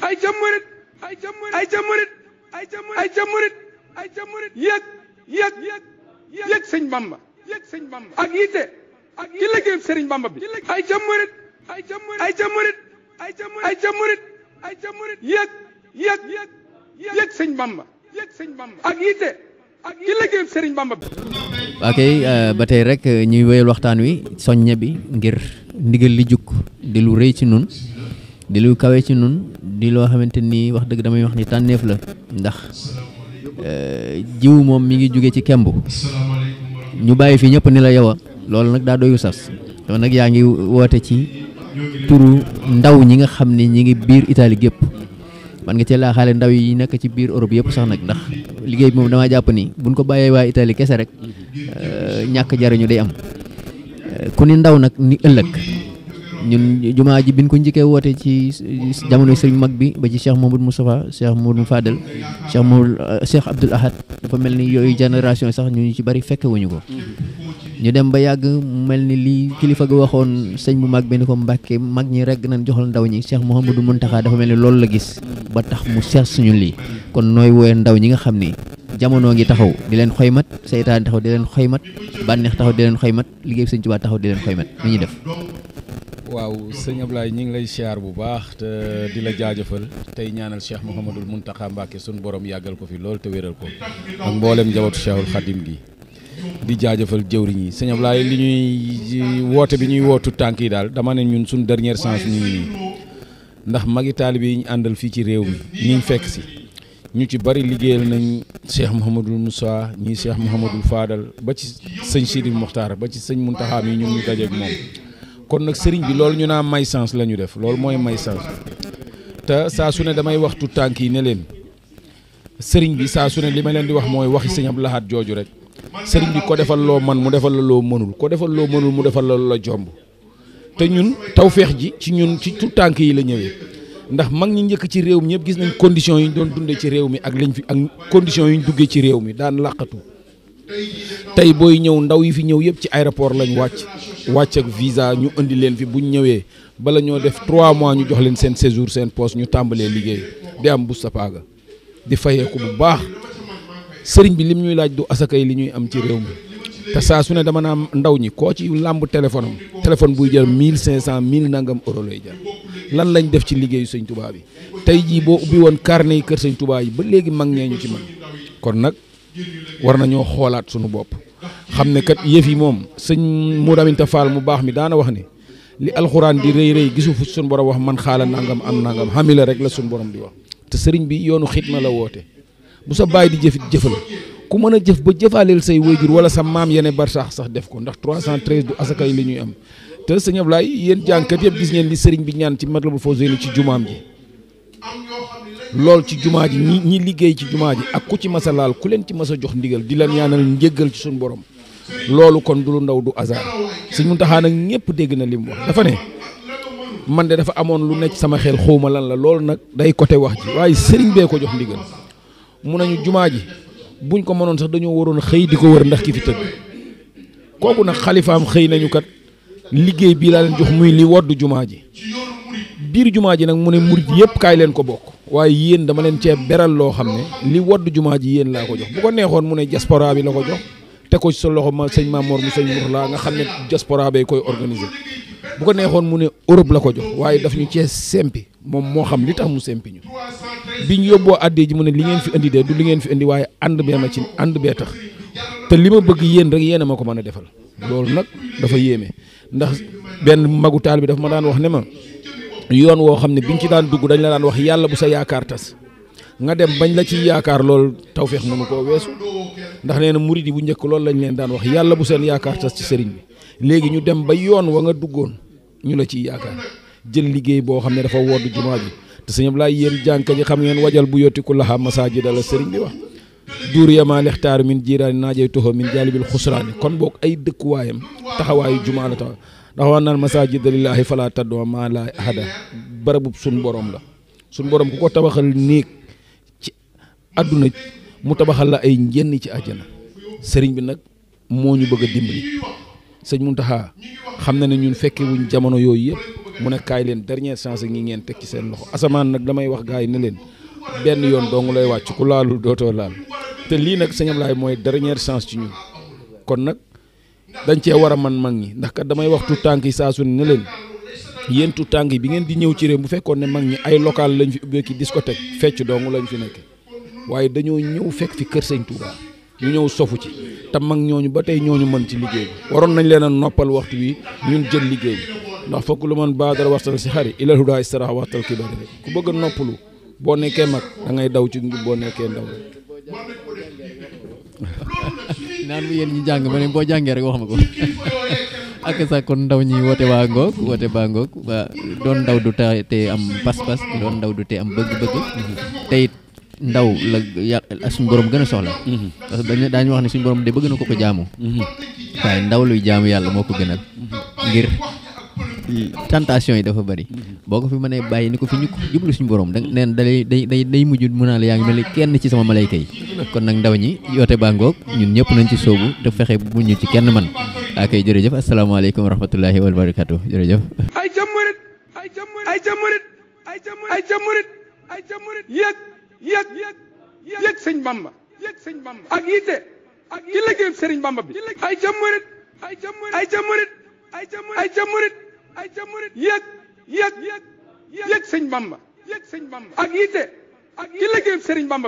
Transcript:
ay ca murit ay ca murit ay ca murit ay ca murit ay ca murit ay ca murit yëg sëñ Bamba ak yitte ci liggéeyu sëriñ Bamba bi ay ca murit ay ca murit ay ca murit ay ca murit ay ca murit ay ca murit yëg sëñ Bamba ak yitte ci liggéeyu sëriñ Bamba bi. ok ba tey rek ñuy wéyal waxtaan wi soññe bi ngir ndigal li jukk di lu rëy ci nun di lu kawe ci nun di loo xamante ni wax dëgg damay wax ni tànneef la ndax jiw moom mi ngi jóge ci kemb ñu bàyyi fi ñëpp ni la yow a loolu nag daa doyu sas loolu nag yaa ngi woote ci turu ndaw ñi nga xam ne ñi ngi biir Italie gépp man nga cee laa xaale ndaw yi nekk ci biir Europe yëpp sax nag ndax liggéey bi moom damaa jàpp ni buñ ko bàyyee waa Italie kese rek ñàkk jariñu day am ku ni ndaw nag ni ëllëg ñun jumaa ji biñ ko njëkkee woote ci jamono sëriñ mag bi ba ci Cheikh Mouhamadou Moustapha Cheikh Mouhamadou Fadel Cheikh Abdoul Ahad dafa mel ni yooyu génération sax ñu ci bari fekke wuñu ko ñu dem ba yàgg mel ni lii kilifa ga waxoon sëñ bu mag bi ni ko Mbàkke mag ñi rek nañ joxal ndaw ñi Cheikh Mouhamadou Mountakha dafa mel ni loolu la gis ba tax mu seet suñu lii kon nooy woowee ndaw ñi nga xam ni jamono ngi taxaw di leen xoymat seytaan taxaw di leen xoymat bànneex taxaw di leen xoymat liggéey sëñ Tuubaa taxaw di leen xoymat nu ñuy def. waaw sëñ Ablaye ñu ngi lay siyaar bu baax te di la jaajëfal tey ñaanal Cheikh Mouhamadul Mountakha Mbacké suñu borom yàggal ko fi lool te wéral ko ak mboolem njabootu Cheikhul Khadim gi di jaajëfal jëwriñ yi sëñ Ablaye li ñuy woote bi ñuy wootu tànk yi daal dama ne ñun suñu dernière chance ñu ngi nii ndax magi taalibe yi ñu àndal fii ci réew mi ñu fekk si ñu ci bari liggéeyal nañ Cheikh Mouhamadul Moussa ñii Cheikh Mouhamadul Fadal ba ci sëñ Sidi Mokhtar ba ci sëñ Mountakha mi ñu dajeeg moom kon nag sëriñ bi loolu ñu naa may sens la ñu def loolu mooy may sens te saa su ne damay waxtu tànk yi ne leen sëriñ bi saa su ne li ma leen di wax mooy waxi sëñ Abdou Lahad jooju rek sëriñ bi ko defal loo man mu defal la loo mënul ko defal loo mënul mu defal la jomb te ñun tawfeex ji ci ñun ci tout tànk yi la ñëwee ndax mag ñi njëkk ci réew mi ñëpp gis nañ conditions yi ñu doon dundee ci réew mi ak liñ fi ak conditions yi ñu duggee ci réew mi daan làqatu tey booy ñëw ndaw yi fi ñëw yëpp ci aéroport lañ wàcc ak visa ñu indi leen fi buñ ñëwee bala ñoo def 3 mois ñu jox leen seen séjour seen poste ñu tàmbalee liggéey di am bu sapaaga di fayeeku bu baax sëriñ bi lim ñuy laaj du asakay li ñuy am ci réew mi te saa su ne dama naa ndaw ñi koo ci làmb téléphone buy jar 1500 1000 nangam euro lay jar lan lañ def ci liggéeyu sëñ Touba bi tey jii boo ubbi woon carnet yi kër sëñ Touba yi ba léegi mag ñee ñu ci man kon nag war nañoo xoolaat suñu bopp xam ne kat yëf yi moom sëñ Modou Aminta Fall mu baax mi daana wax ne li alxuraan di rëy rëy gisu fu suñu borom wax man xaala nangam am nangam xamila rek la suñu borom di wax te sëriñ bi yoonu xitma la woote bu sa baay di jëfit jëfal ku mën a jëf ba jëfaaleel say wayjur wala sa maam yene bar sax def ko ndax 313 du asakay li ñuy am te sëñ Ablaye yéen jàngkat yëpp gis ngeen li sëriñ bi ñaan ci Matlabul Fawzayni ci jumaam ji lool ci jumaa ji ñi liggéey ci jumaa ji ak ku ci masa laal ku leen ci masa jox ndigal di leen ñaanal njéggal ci suñu borom loolu kon du lu ndaw du hasard sëñ Muntaxa nag ñëpp dégg na li mu wax dafa ne man de dafa amoon lu nekk sama xel xawma lan la loolu nag day côté wax ji waaye sëriñ bee ko jox ndigal mun nañu jumaa ji buñ ko mënoon sax dañoo waroon xëy di ko wër ndax ki fi tëdd kooku nag xalifaam xëy nañu kat liggéey bii laa leen jox muy li woddu jumaa ji biir jumaa ji nag mu ne murit yëpp kaay leen ko bokk waaye yéen dama leen cee beral loo xam ne li woddu jumaa ji yéen laa ko jox bu ko neexoon mu ne diaspora bi la ko jox te ko ci sa loxo ma sëñ Mamour mu sëñ Mourla nga xam ne diaspora bay koy organiser bu ko neexoon mu ne Europe la ko jox waaye daf ñu cee sempi moom moo xam li tax mu sempi ñu bi ñu yóbboo àddee ji mu ne li ngeen fi indi de du li ngeen fi indi waaye ànd bee ma ci ànd bee tax te li ma bëgg yéen rek yéen a ma ko mën a defal loolu nag dafa yéeme ndax benn magu taal bi daf ma daan wax ne ma yoon woo xam ne biñ ci daan dugg dañ la daan wax yàlla bu sa yaakaar tas nga dem bañ la ci yaakaar loolu tawfeex mënu koo weesu ndax nee na murid yi bu njëkk loolu lañ leen daan wax yàlla bu seen yaakaar tas ci sëriñ bi léegi ñu dem ba yoon wa nga duggoon ñu la ciy yaakaar jël liggéey boo xam ne dafa woddu jumaa ji te sëñ Ablaye yéen jànka ji xam ngeen wajal bu yotti ku laxa masaajida la sëriñ bi wax duur yamaa lextaar min jiiraani naajay toxo min jaalibil xusraani kon boog ay dëkkuwaayam taxawaayu jumaa la tax ndax wax naan masaajida lillaahi falaa tad'uu ma'a llaahi ahadan barabub suñ borom la suñ borom ku ko tabaxal néeg ci àdduna mu tabaxal la ay njënn ci àjjana sëriñ bi nag moo ñu bëgg a dimbali sëñ Muntaxa xam na ne ñun fekke wuñ jamono yooyu yëpp mu ne kaay leen dernière chance ngi ngeen teg ci seen loxo asamaan nag damay wax gars yi ne leen benn yoon dong lay wàcc ku laalul dootoo laal te lii nag sëñ Ablaye mooy dernière chance ci ñun kon nag dañ cee war a man mag ñi ndax kat damay wax tout tànk yi saa su ne leen yéen tout tànk yi bi ngeen di ñëw ci réew bu fekkoon ne mag ñi ay local lañ fi ubbee ki discothèque fecc dong lañ fi nekk waaye dañoo ñëw fekk fi kër sëñ Touba ñu ñëw sofu ci te mag ñooñu ba tey ñooñu mën ci liggéey bi waroon nañ leen a noppal waxtu wi ñun jël liggéey bi ndax fokk lu man baadara waxtal si xari ilal hudaa istara waxtal kibari rek ku bëgg a noppalu boo nekkee mag da ngay daw ci boo nekkee ndaw naan bu yéen ñi jàng ma ne boo jàngee rek wax ma ko ak sax kon ndaw ñi woote baa ngoog waa doon ndaw du te am pas-pas doon ndaw du te am bëgg-bëgg te it ndaw la suñu borom gën a soxla parce que daañu wax ne suñu borom de bëgg na ko jaamu waaye ndaw luy jaamu yàlla moo ko gënal ngir tentation yi dafa bari boo ko fi mënee bàyyi ni ko fi ñu ko jublu suñu borom da neen day mujj mu naa la yaa ngi mel ni kenn ci sama malayka yi kon nag ndaw ñi yoote baa ngoog ñun ñëpp nañ ci soobu te fexe bu ñu ci kenn man akay jërëjëf asalaamaaleykum wa rahmatullahi wa barakatuh jërëjëf ay ca murit ay ca murit ay ca murit yëg sëñ Bamba ak yitte ci liggéey sëriñ Bamba bi ay ca murit ay ca murit yëg sëñ Bamba ak yitte ci liggéey sëriñ Bamba bi